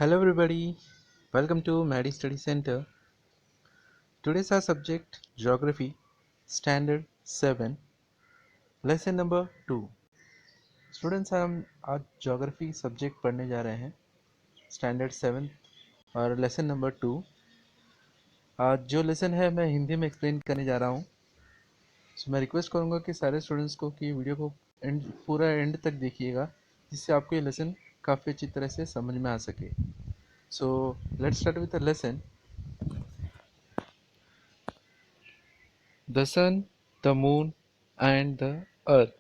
Hello everybody, welcome to Maddie Study Center. Today's our subject Geography, Standard 7, Lesson number 2. Students हम आज Geography subject पढ़ने जा रहे हैं Standard 7 और Lesson number 2. आज जो लेसन है मैं हिंदी में एक्सप्लेन करने जा रहा हूँ. सो मैं रिक्वेस्ट करूँगा कि सारे स्टूडेंट्स को कि वीडियो को पूरा एंड तक देखिएगा जिससे आपको ये लेसन काफ़ी अच्छी तरह से समझ में आ सके. So let's start with the lesson. The sun, the moon and the earth.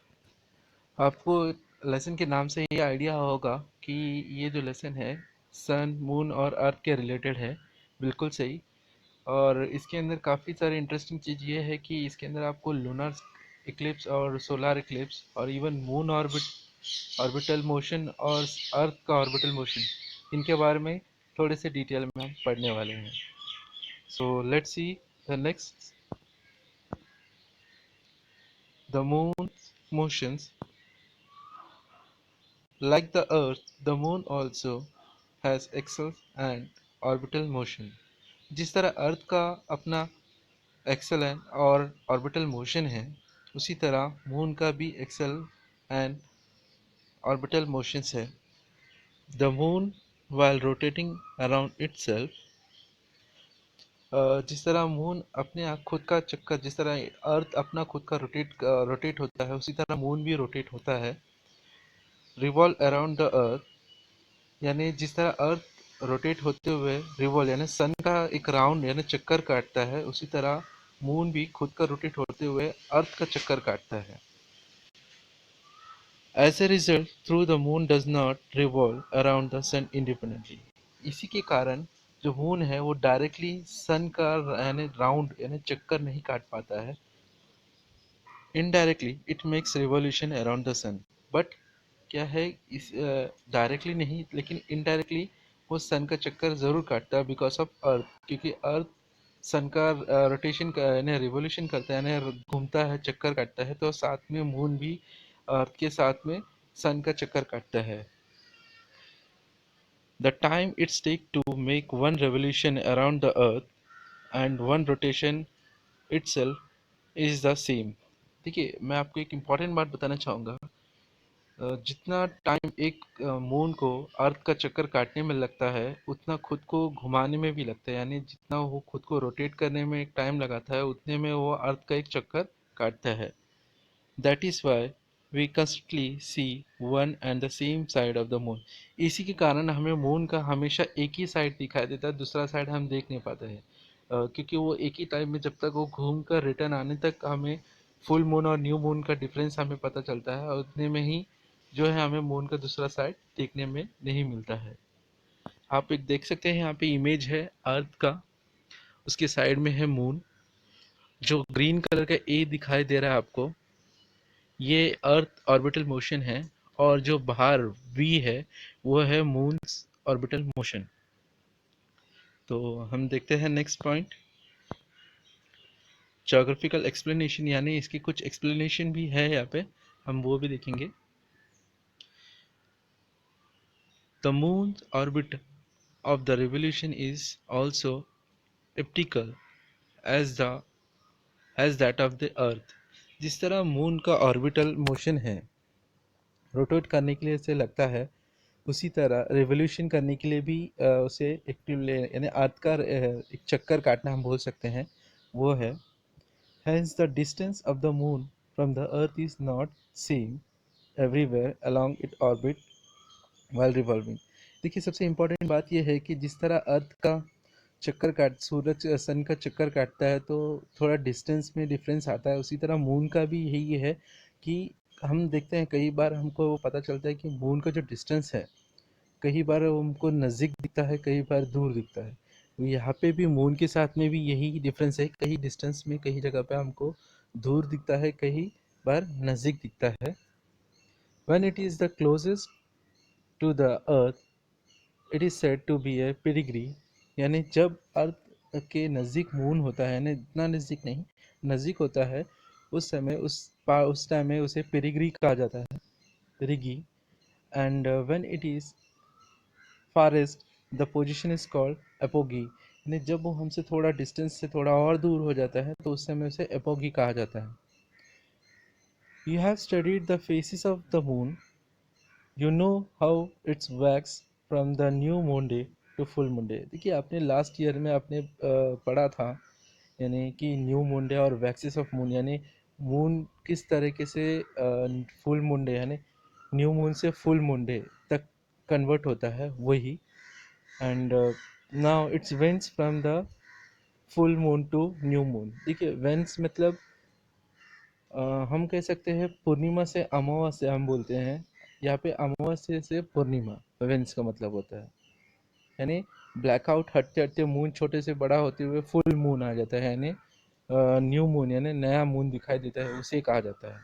आपको लेसन के नाम से ये आइडिया होगा कि ये जो लेसन है सन, मून और अर्थ के रिलेटेड है. बिल्कुल सही. और इसके अंदर काफ़ी सारी इंटरेस्टिंग चीज़ ये है कि इसके अंदर आपको लूनर इक्लिप्स और सोलर इक्लिप्स और इवन मून ऑर्बिटल मोशन और अर्थ का ऑर्बिटल मोशन इनके बारे में थोड़े से डिटेल में हम पढ़ने वाले हैं. So let's see the next. The moon's motions. Like the Earth, the moon also has axial and orbital motion. जिस तरह अर्थ का अपना एक्सल और ऑर्बिटल मोशन है उसी तरह मून का भी एक्सल एंड ऑर्बिटल मोशंस है. The moon while rotating around itself, जिस तरह मून अपने खुद का चक्कर, जिस तरह अर्थ अपना खुद का रोटेट होता है उसी तरह मून भी रोटेट होता है. रिवॉल्व अराउंड द अर्थ, यानी जिस तरह अर्थ रोटेट होते हुए रिवॉल्व यानी सन का एक राउंड यानी चक्कर काटता है उसी तरह मून भी खुद का रोटेट होते हुए अर्थ का चक्कर काटता है. As a result through the moon does not revolve around the sun independently. इसी के कारण जो मून है वो डायरेक्टली सन का यानी राउंड यानी चक्कर नहीं काट पाता है. Indirectly it makes revolution around the sun. But क्या है, इस डायरेक्टली नहीं लेकिन इनडायरेक्टली वो सन का चक्कर ज़रूर काटता है बिकॉज ऑफ अर्थ, क्योंकि अर्थ सन का रोटेशन यानी रिवोल्यूशन करता है यानी घूमता है, चक्कर काटता है, तो साथ में मून भी अर्थ के साथ में सन का चक्कर काटता है. The time it's take to make one revolution around the earth and one rotation itself is the same. देखिए, मैं आपको एक इम्पॉर्टेंट बात बताना चाहूँगा. जितना टाइम एक मून को अर्थ का चक्कर काटने में लगता है उतना खुद को घुमाने में भी लगता है, यानी जितना वो खुद को रोटेट करने में एक टाइम लगाता है उतने में वो अर्थ का एक चक्कर काटता है. That is why we constantly see one and the same side of the moon. इसी के कारण हमें मून का हमेशा एक ही साइड दिखाई देता है, दूसरा साइड हम देख नहीं पाते हैं. क्योंकि वो एक ही टाइम में जब तक वो घूम कर रिटर्न आने तक हमें फुल मून और न्यू मून का डिफरेंस हमें पता चलता है और उतने में ही जो है हमें मून का दूसरा साइड देखने में नहीं मिलता है. आप एक देख सकते हैं यहाँ पे इमेज है अर्थ का, उसके साइड में है मून. जो ग्रीन कलर का ए दिखाई दे रहा है आपको, ये अर्थ ऑर्बिटल मोशन है और जो बाहर वी है वो है मून ऑर्बिटल मोशन. तो हम देखते हैं नेक्स्ट पॉइंट, ज्योग्राफिकल एक्सप्लेनेशन, यानी इसकी कुछ एक्सप्लेनेशन भी है यहाँ पे, हम वो भी देखेंगे. The moon orbit of the revolution is also elliptical as that of the earth. जिस तरह मून का ऑर्बिटल मोशन है, रोटेट करने के लिए उसे लगता है, उसी तरह रिवोल्यूशन करने के लिए भी उसे एक्टिव यानी अर्थ का एक चक्कर काटना हम बोल सकते हैं, वो है. Hence the distance of the moon from the earth is not same everywhere along its orbit while revolving. देखिए, सबसे इम्पोर्टेंट बात यह है कि जिस तरह अर्थ का चक्कर काट सूरज सन का चक्कर काटता है तो थोड़ा डिस्टेंस में डिफरेंस आता है, उसी तरह मून का भी यही है कि हम देखते हैं कई बार हमको पता चलता है कि मून का जो डिस्टेंस है कई बार हमको नज़दीक दिखता है, कई बार दूर दिखता है. तो यहाँ पे भी मून के साथ में भी यही डिफरेंस है, कहीं डिस्टेंस में कहीं जगह पे हमको दूर दिखता है, कहीं बार नज़दीक दिखता है. When it is the closest to the earth it is said to be a पेडिग्री. यानी जब अर्थ के नज़दीक मून होता है, यानी इतना नज़दीक नहीं, नज़दीक होता है, उस समय उस टाइम में उसे पेडिग्री कहा जाता है, पेडिग्री. And when it is farthest the position is called apogee, यानी जब वो हमसे थोड़ा डिस्टेंस से थोड़ा और दूर हो जाता है तो उस समय उसे एपोगी कहा जाता है। You have studied the phases of the moon, you know how it's wax from the new moon day to full moon day. देखिए आपने लास्ट ईयर में आपने पढ़ा था, यानी कि न्यू मून डे और वैक्सिस ऑफ मून, यानी मून किस तरीके से फुल मून डे यानी न्यू मून से फुल मून डे तक कन्वर्ट होता है वही। And now it's wanes from the full moon to new moon. देखिए वेंस मतलब हम कह सकते हैं पूर्णिमा से अमावस्या हम बोलते हैं, यहाँ पे अमावस्या से पूर्णिमा वेंस का मतलब होता है, यानी ब्लैकआउट हटते हटते मून छोटे से बड़ा होते हुए फुल मून आ जाता है, यानी न्यू मून यानी नया मून दिखाई देता है, उसे कहा जाता है।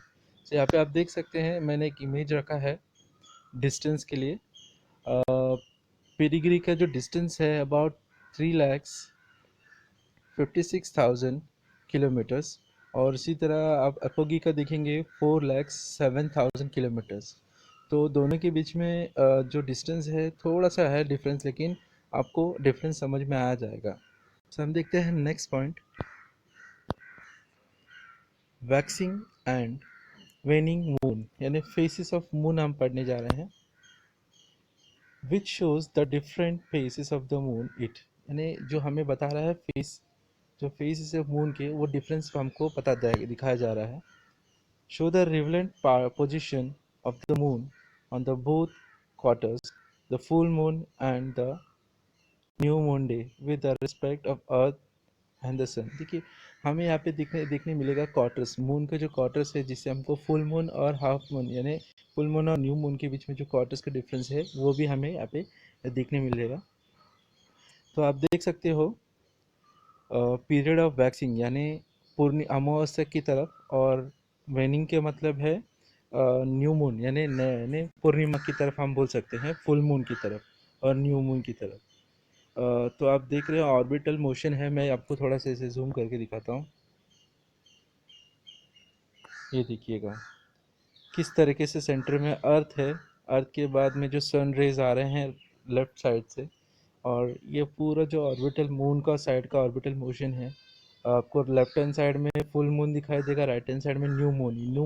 तो यहाँ पे आप देख सकते हैं मैंने एक इमेज रखा है डिस्टेंस के लिए। पेडिग्री का जो डिस्टेंस है अबाउट 3,56,000 किलोमीटर्स, और इसी तरह आप एपोगी का देखेंगे 4,07,000 किलोमीटर्स। तो दोनों के बीच में जो डिस्टेंस है थोड़ा सा है डिफरेंस, लेकिन आपको डिफरेंस समझ में आ जाएगा। तो हम देखते हैं next point, waxing and वेनिंग moon, यानी फेसिस ऑफ मून हम पढ़ने जा रहे हैं। Which shows the different faces of the moon it, यानी जो हमें बता रहा है फेस, जो फेसिस ऑफ मून के वो डिफरेंस हमको दिखाया जा रहा है। Show the relevant position of the moon on the both quarters, the full moon and the new moon day with the respect of earth and the sun। देखिए हमें यहाँ पे देखने मिलेगा क्वार्टर्स, मून का जो क्वार्टर्स है जिससे हमको फुल मून और हाफ मून यानी फुल मून और न्यू मून के बीच में जो क्वार्टर्स का डिफरेंस है वो भी हमें यहाँ पे देखने मिलेगा। तो आप देख सकते हो पीरियड ऑफ वैक्सिंग यानी पूर्णि अमावस्या की तरफ, और वेनिंग के मतलब है न्यू मून यानी नए पूर्णिमा की तरफ हम बोल सकते हैं, फुल मून की तरफ और न्यू मून की तरफ। तो आप देख रहे हो ऑर्बिटल मोशन है, मैं आपको थोड़ा सा इसे जूम करके दिखाता हूँ। ये देखिएगा किस तरीके से सेंटर में अर्थ है, अर्थ के बाद में जो सन रेज आ रहे हैं लेफ्ट साइड से, और ये पूरा जो ऑर्बिटल मून का साइड का ऑर्बिटल मोशन है, आपको लेफ्ट हैंड साइड में फुल मून दिखाई देगा, राइट हैंड साइड में न्यू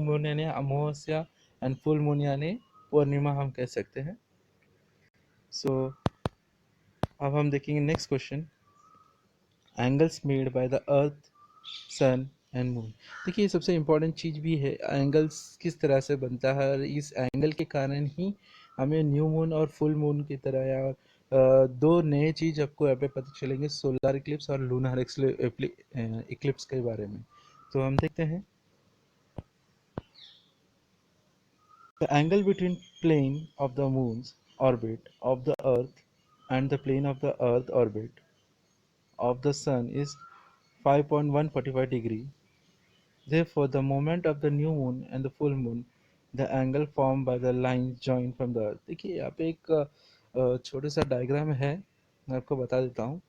मून यानी अमावस्या, एंड फुल मून यानी पूर्णिमा हम कह सकते हैं। सो अब हम देखेंगे next question, angles made by the earth sun and moon. देखिए सबसे इम्पोर्टेंट चीज़ भी है एंगल्स किस तरह से बनता है, और इस एंगल के कारण ही हमें न्यू मून और फुल मून की तरह, या दो नए चीज़ आपको यहाँ पे पता चलेंगे, सोलर इक्लिप्स और लूनर इक्लिप्स के बारे में। तो हम देखते हैं the angle between plane of the moon's orbit of the earth and the plane of the earth orbit of the sun is 5.145 degree. Therefore, the moment of the new moon and the full moon, the angle formed by the lines joined from the earth। देखिए यहाँ पे एक छोटा सा diagram है, मैं आपको बता देता हूँ।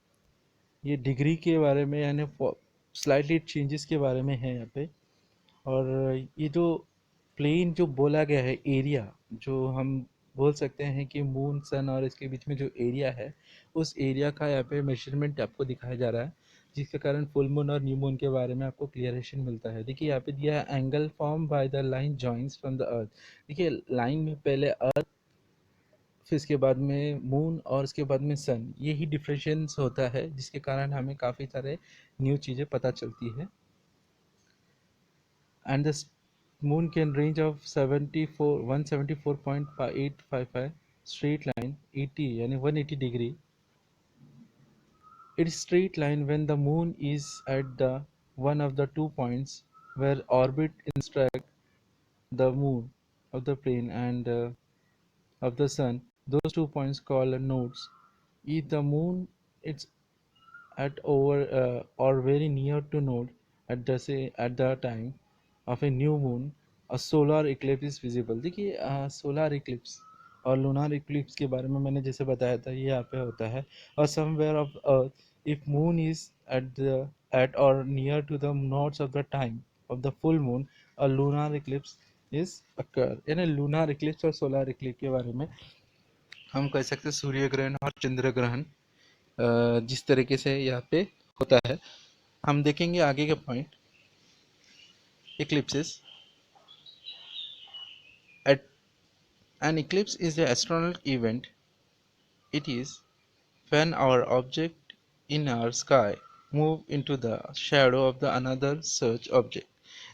ये डिग्री के बारे में यानी स्लाइटली चेंजेस के बारे में है यहाँ पे। और ये जो प्लेन जो बोला गया है एरिया, जो हम बोल सकते हैं कि मून सन और इसके बीच में जो एरिया है, उस एरिया का यहाँ पे मेजरमेंट आपको दिखाया जा रहा है, जिसके कारण फुल मून और न्यू मून के बारे में आपको क्लियरेशन मिलता है। देखिए यहाँ पे दिया है angle form by the line joins from the earth. देखिए लाइन में पहले अर्थ, फिर इसके बाद में मून और इसके बाद में सन, यही डिफरेंशियंस होता है जिसके कारण हमें काफ़ी सारे न्यू चीज़ें पता चलती है। And the moon can range of 174.855 straight line 80 यानी 180 degree. It is straight line when the moon is at the one of the 2 points where orbit intersect the moon of the plane and of the sun. Those 2 points called nodes. If the moon is at over or very near to node at the time of a new moon, a solar eclipse is visible। देखिए solar eclipse और lunar eclipse के बारे में मैंने जैसे बताया था, ये यहाँ पे होता है। और somewhere of earth if moon is at or near to the nodes of the time of the full moon, a lunar eclipse is occur। यानी लूनर इक्लिप्स और सोलर इक्लिप्स के बारे में हम कह सकते हैं सूर्य ग्रहण और चंद्र ग्रहण जिस तरीके से यहाँ पे होता है। हम देखेंगे आगे के point. Eclipses at an eclipse is an astronomical event. It is when our object in our sky move into the shadow of the another such object.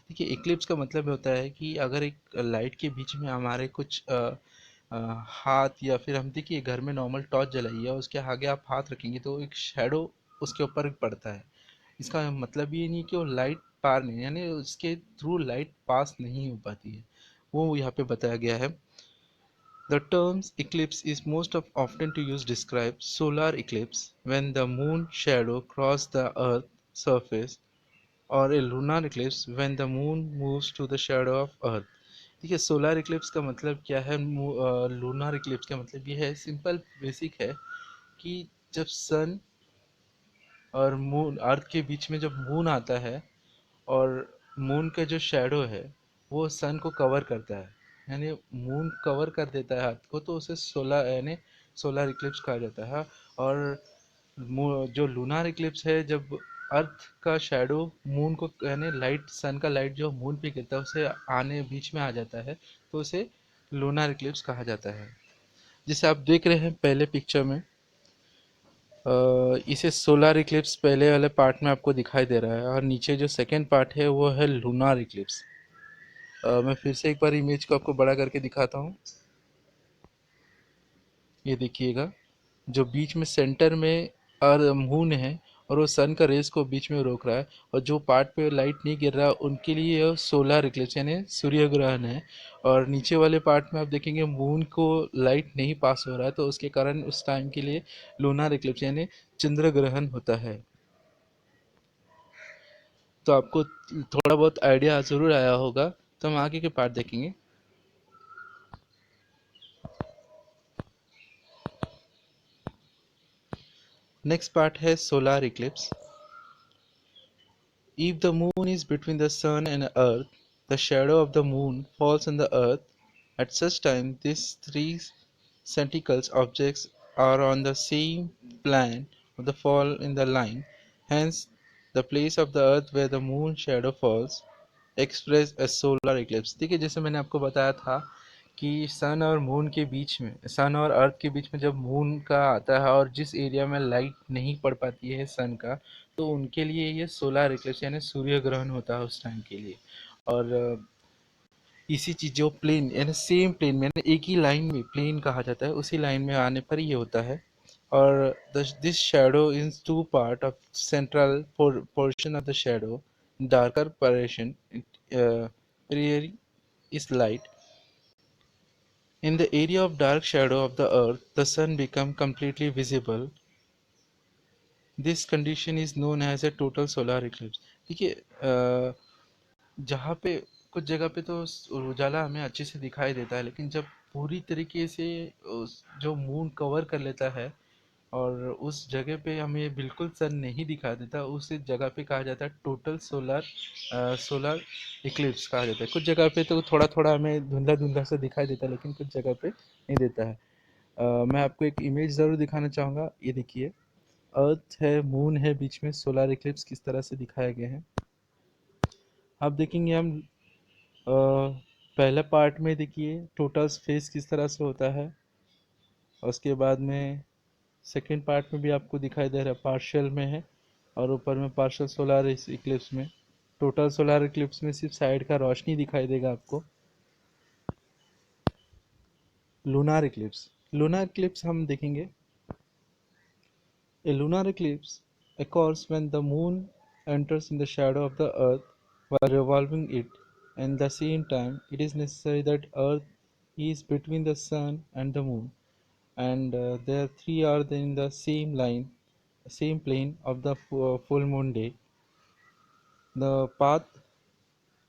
देखिए इक्लिप्स का मतलब होता है कि अगर एक लाइट के बीच में हमारे कुछ हाथ, या फिर हम देखिए घर में नॉर्मल टॉर्च जलाई है, उसके आगे आप हाथ रखेंगे तो एक शेडो उसके ऊपर पड़ता है। इसका मतलब ये नहीं कि वो लाइट पार नहीं, यानी उसके थ्रू लाइट पास नहीं हो पाती है, वो यहाँ पे बताया गया है। The term eclipse is most often to use describe solar eclipse when the moon shadow crosses the earth surface, or a lunar eclipse when the moon moves to the shadow of earth। देखिए solar Eclipse का मतलब क्या है, lunar Eclipse का मतलब ये है, simple basic है कि जब सन और मून अर्थ के बीच में जब मून आता है, और मून का जो शैडो है वो सन को कवर करता है, यानी मून कवर कर देता है अर्थ को, तो उसे सोलर यानी सोलर इक्लिप्स कहा जाता है। और जो लूनर इक्लिप्स है, जब अर्थ का शैडो मून को यानी लाइट सन का लाइट जो मून पे गिरता है उसे आने बीच में आ जाता है, तो उसे लूनर इक्लिप्स कहा जाता है। जिसे आप देख रहे हैं पहले पिक्चर में, इसे सोलर इक्लिप्स पहले वाले पार्ट में आपको दिखाई दे रहा है, और नीचे जो सेकेंड पार्ट है वो है लूनर इक्लिप्स। मैं फिर से एक बार इमेज को आपको बड़ा करके दिखाता हूँ। ये देखिएगा, जो बीच में सेंटर में और मून है, और वो सन का रेस को बीच में रोक रहा है, और जो पार्ट पे लाइट नहीं गिर रहा उनके लिए यह सोलर इक्लिप्स यानी सूर्य ग्रहण है। और नीचे वाले पार्ट में आप देखेंगे मून को लाइट नहीं पास हो रहा है, तो उसके कारण उस टाइम के लिए लूनर इक्लिप्स यानी चंद्र ग्रहण होता है। तो आपको थोड़ा बहुत आइडिया ज़रूर आया होगा। तो हम आगे के पार्ट देखेंगे। नेक्स्ट पार्ट है solar Eclipse. If the moon is between the sun and earth, the shadow of the moon falls on the earth. At such time, these three centical objects are on the same plane of the fall in the line. Hence, the place of the earth where the moon shadow falls express a solar eclipse। देखिए जैसे मैंने आपको बताया था कि सन और moon के बीच में, सन और अर्थ के बीच में जब मून का आता है और जिस एरिया में लाइट नहीं पड़ पाती है सन का, तो उनके लिए ये सोलर इक्लिप्स यानी सूर्य ग्रहण होता है उस टाइम के लिए। और इसी चीज जो प्लेन यानी सेम प्लेन में एक ही लाइन में प्लेन कहा जाता है, उसी लाइन में आने पर ये होता है। और this shadow in two part of central portion of the shadow darker portion really is light. In the area of dark shadow of the earth, the sun becomes completely visible. This condition is known as a total solar eclipse। देखिए जहाँ पे कुछ जगह पे तो उजाला हमें अच्छे से दिखाई देता है, लेकिन जब पूरी तरीके से जो मून कवर कर लेता है और उस जगह पे हमें बिल्कुल सन नहीं दिखा देता, उस जगह पे कहा जाता है टोटल सोलर इक्लिप्स कहा जाता है। कुछ जगह पे तो थोड़ा थोड़ा हमें धुंधला धुंधला सा दिखाई देता है, लेकिन कुछ जगह पे नहीं देता है। मैं आपको एक इमेज ज़रूर दिखाना चाहूँगा। ये देखिए, अर्थ है, मून है, बीच में सोलर इक्लिप्स किस तरह से दिखाए गए हैं आप देखेंगे। हम पहले पार्ट में देखिए टोटल स्पेस किस तरह से होता है, और उसके बाद में सेकेंड पार्ट में भी आपको दिखाई दे रहा है पार्शियल में है, और ऊपर में पार्शियल सोलर इक्लिप्स में। टोटल सोलर इक्लिप्स में सिर्फ साइड का रोशनी दिखाई देगा आपको। लूनार इक्लिप्स, लूनार इक्लिप्स हम देखेंगे। A lunar eclipse occurs when the moon enters in the shadow of the earth while revolving it. At the same time, it is necessary that earth is between the sun and the moon, and their three are in the same line, same plane of the full moon day. The path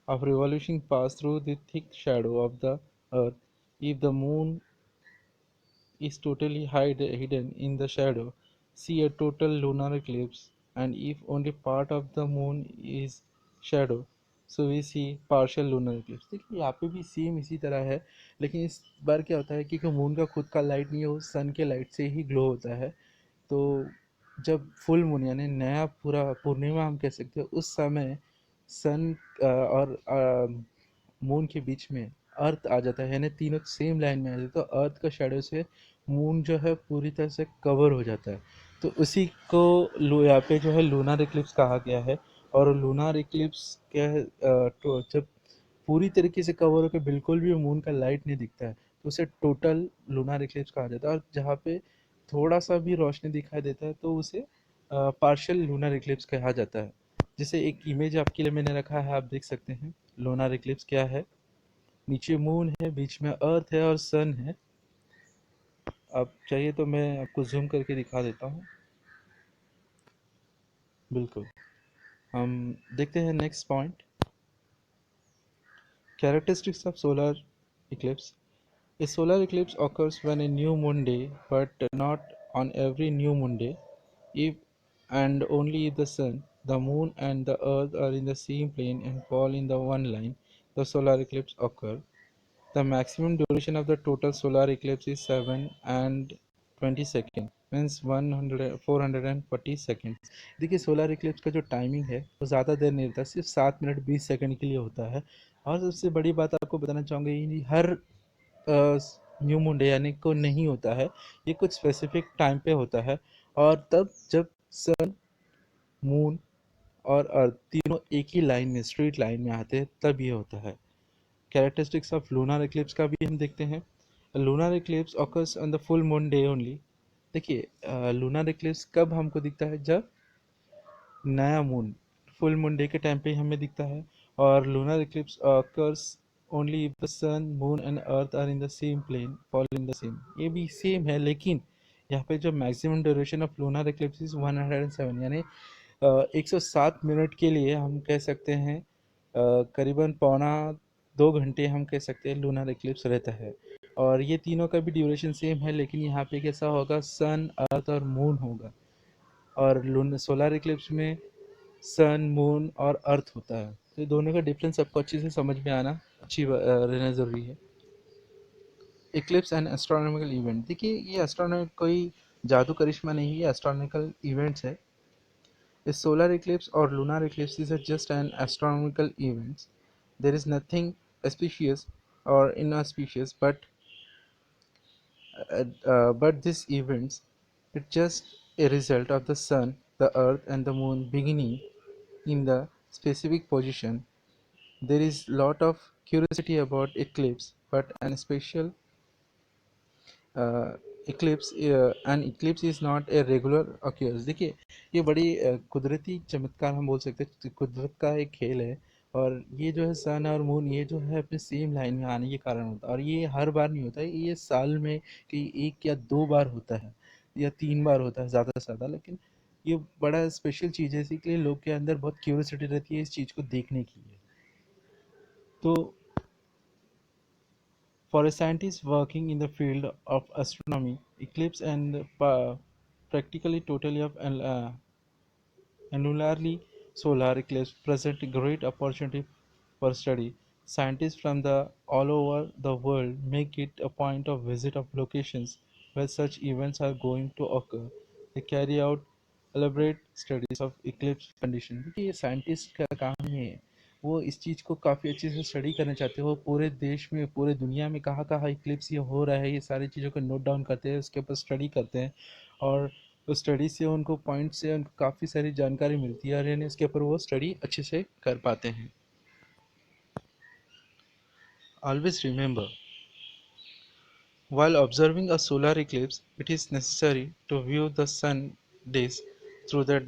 of revolution pass through the thick shadow of the earth. If the moon is totally hidden in the shadow, see a total lunar eclipse, and if only part of the moon is shadow, so we see partial lunar eclipse. देखिए यहाँ पे भी same इसी तरह है, लेकिन इस बार क्या होता है कि मून का खुद का लाइट नहीं है, वो सन के लाइट से ही ग्लो होता है। तो जब फुल मून यानी नया पूरा पूर्णिमा हम कह सकते हैं, उस समय सन और मून के बीच में अर्थ आ जाता है, यानी तीनों सेम लाइन में आ जाते हैं, तो अर्थ का शेडो से मून जो है पूरी तरह से कवर हो जाता है। तो उसी को यहाँ पे जो है लूनर इक्लिप्स कहा गया है। और लूनर इक्लिप्स क्या है, तो जब पूरी तरीके से कवर होकर बिल्कुल भी मून का लाइट नहीं दिखता है, तो उसे टोटल लूनर इक्लिप्स कहा जाता है। और जहाँ पे थोड़ा सा भी रोशनी दिखाई देता है तो उसे पार्शियल लूनर इक्लिप्स कहा जाता है। जैसे एक इमेज आपके लिए मैंने रखा है, आप देख सकते हैं लूनर इक्लिप्स क्या है। नीचे मून है, बीच में अर्थ है और सन है। आप चाहिए तो मैं आपको जूम करके दिखा देता हूँ। बिल्कुल। हम देखते हैं next point, characteristics of solar eclipse. A solar eclipse occurs when a new moon day, but not on every new moon day. If and only if the sun, the moon, and the earth are in the same plane and fall in the one line, the solar eclipse occur. The maximum duration of the total solar eclipse is 7 and 20 seconds, means 100 440 second. देखिए solar Eclipse का जो timing है वो ज़्यादा देर नहीं रहता, सिर्फ 7 minute 20 second के लिए होता है। और सबसे बड़ी बात आपको बताना चाहूँगा, ये हर न्यू मून डे यानी को नहीं होता है, ये कुछ स्पेसिफिक टाइम पे होता है। और तब जब सन, मून और अर्थ तीनों एक ही लाइन में स्ट्रेट लाइन में आते हैं तब ये होता है। कैरेक्टरिस्टिक्स ऑफ लूनर इक्लिप्स का भी हम देखते हैं। Lunar eclipse occurs on the full moon day only. देखिए लूनर इक्लिप्स कब हमको दिखता है, जब नया मून फुल मून डे के टाइम पे हमें दिखता है। और lunar eclipse occurs only if the sun, moon and earth are in the same plane, fall in the same. ये भी सेम है, लेकिन यहाँ पे जो maximum duration of lunar eclipse is 107, यानी 107 मिनट के लिए हम कह सकते हैं, करीबन पौना 2 घंटे हम कह सकते हैं लूनर इक्लिप्स रहता है। और ये तीनों का भी ड्यूरेशन सेम है, लेकिन यहाँ पे कैसा होगा, सन, अर्थ और मून होगा। और लून सोलर इक्लिप्स में सन, मून और अर्थ होता है। तो ये दोनों का डिफरेंस आपको अच्छे से समझ में आना रहना ज़रूरी है। Eclipse and astronomical event. देखिए ये एस्ट्रोनॉमिकल कोई जादू करिश्मा नहीं है, एस्ट्रोनॉमिकल इवेंट्स है। A solar eclipse or lunar eclipse is just an astronomical event. There is nothing auspicious or inauspicious, but these events, it's just a result of the sun, the earth, and the moon beginning in the specific position. There is lot of curiosity about eclipse, but an special an eclipse is not a regular occurs। देखिए ये बड़ी कुदरती चमत्कार हम बोल सकते हैं, कुदरत का एक खेल है। और ये जो है सन और मून, ये जो है अपने सेम लाइन में आने के कारण होता है। और ये हर बार नहीं होता है, ये साल में कहीं 1 या 2 बार होता है, या 3 बार होता है ज़्यादा से ज़्यादा। लेकिन ये बड़ा स्पेशल चीज़ है, इसीलिए लोग के अंदर बहुत क्यूरियोसिटी रहती है इस चीज़ को देखने की। तो for a scientist working in the field of astronomy, eclipse and practically totally of annulary solar eclipse present a great opportunity for study. Scientists from all over the world make it a point of visit of locations where such events are going to occur. They carry out elaborate studies of eclipse condition। देखिए ये scientist का काम ही है, वो इस चीज़ को काफ़ी अच्छे से स्टडी करना चाहते हैं। वो पूरे देश में, पूरे दुनिया में कहाँ कहाँ इक्लिप्स ये हो रहा है, ये सारी चीज़ों को नोट डाउन करते हैं, उसके ऊपर स्टडी करते हैं। और उस स्टडी से उनको पॉइंट से उनको काफ़ी सारी जानकारी मिलती है, और यानी इसके ऊपर वो स्टडी अच्छे से कर पाते हैं। Always remember, while observing a solar eclipse, it is necessary to view the sun disk through the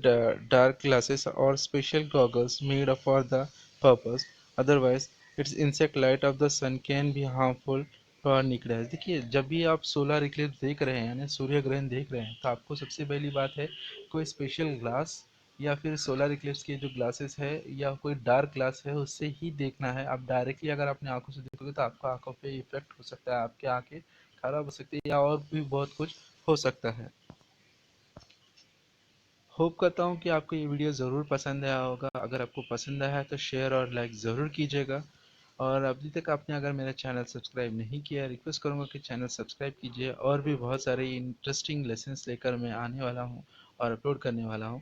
dark glasses or special goggles made for the purpose. Otherwise, its insect light of the sun can be harmful to our naked eyes। देखिए जब भी आप solar Eclipse देख रहे हैं यानी सूर्य ग्रहण देख रहे हैं, तो आपको सबसे पहली बात है कोई स्पेशल ग्लास या फिर सोलर इक्लिप्स के जो ग्लासेस है या कोई डार्क ग्लास है उससे ही देखना है। आप डायरेक्टली अगर अपने आंखों से देखोगे तो आपका आंखों पे इफेक्ट हो सकता है, आपके आंखें खराब हो सकती है, या और भी बहुत कुछ हो सकता है। होप करता हूँ कि आपको ये वीडियो ज़रूर पसंद आया होगा। अगर आपको पसंद आया है तो शेयर और लाइक ज़रूर कीजिएगा। और अभी तक आपने अगर मेरा चैनल सब्सक्राइब नहीं किया, रिक्वेस्ट करूँगा कि चैनल सब्सक्राइब कीजिए। और भी बहुत सारे इंटरेस्टिंग लेसन्स लेकर मैं आने वाला हूँ और अपलोड करने वाला हूँ।